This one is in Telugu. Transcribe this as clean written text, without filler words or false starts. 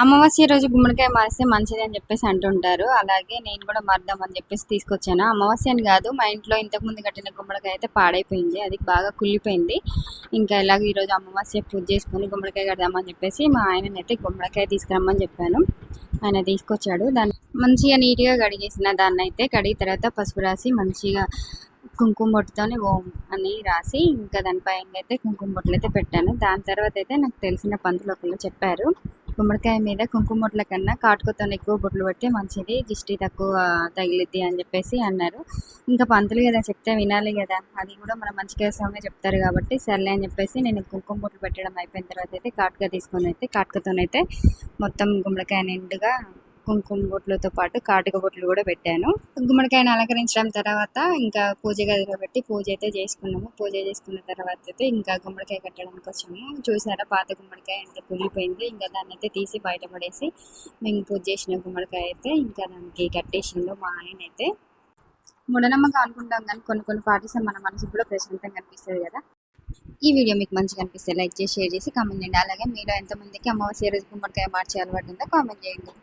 అమావాస్య రోజు గుమ్మడికాయ మారిస్తే మంచిది అని చెప్పేసి అంటుంటారు. అలాగే నేను కూడా మారుదామని చెప్పేసి తీసుకొచ్చాను. అమావాస్య అని కాదు, మా ఇంట్లో ఇంతకుముందు కట్టిన గుమ్మడికాయ అయితే పాడైపోయింది. అది బాగా కుళ్ళిపోయింది. ఇంకా ఇలాగ ఈరోజు అమావాస్య పూజ చేసుకుని గుమ్మడికాయ కడదామని చెప్పేసి మా ఆయననైతే గుమ్మడికాయ తీసుకురమ్మని చెప్పాను. ఆయన తీసుకొచ్చాడు. దాన్ని మంచిగా నీట్గా కడిగేసిన దాన్ని అయితే కడిగిన తర్వాత పసుపు రాసి మంచిగా కుంకుమ బొట్టుతోని ఓం అని రాసి ఇంకా దానిపైన అయితే కుంకుమ బొట్లు అయితే పెట్టాను. దాని తర్వాత అయితే నాకు తెలిసిన పంతులు ఒకళ్ళు చెప్పారు, గుమ్మడికాయ మీద కుంకుమ బొట్ల కన్నా కాటుకతో ఎక్కువ బొట్లు పెడితే మంచిది, దిష్టి తక్కువ తగిలిద్ది అని చెప్పేసి అన్నారు. ఇంకా పంతులు కదా చెప్తే వినాలి కదా, అది కూడా మన మంచి కోసమే చెప్తారు కాబట్టి సర్లే అని చెప్పేసి నేను కుంకుమ బొట్లు పెట్టడం అయిపోయిన తర్వాత అయితే కాటుక తీసుకొని అయితే కాటుకతోనైతే మొత్తం గుమ్మడికాయ నిండుగా కుంకుమ బొట్లతో పాటు కాటుక బొట్లు కూడా పెట్టాను. గుమ్మడికాయను అలంకరించడం తర్వాత ఇంకా పూజ గదిలో పెట్టి పూజ అయితే చేసుకున్నాము. పూజ చేసుకున్న తర్వాత అయితే ఇంకా గుమ్మడికాయ కట్టడానికి వచ్చాము. చూసారా పాత గుమ్మడికాయ ఎంత కుళ్ళిపోయింది. ఇంకా దాన్ని అయితే తీసి బయటపడేసి మేము పూజ చేసిన గుమ్మడికాయ అయితే ఇంకా దానికి కట్టేసిండు మా ఆయన అయితే. మూఢనమ్మకం అనుకుంటాం కానీ కొన్ని కొన్ని పాటిస్తే మన మనసు కూడా ప్రశాంతంగా అనిపిస్తుంది కదా. ఈ వీడియో మీకు మంచిగా అనిపిస్తే లైక్ చేసి షేర్ చేసి కామెంట్ చేయండి. అలాగే మీలో ఎంతమందికి అమావాస్య రోజు గుమ్మడికాయ మార్చే అలవాటు ఉందో కామెంట్ చేయండి.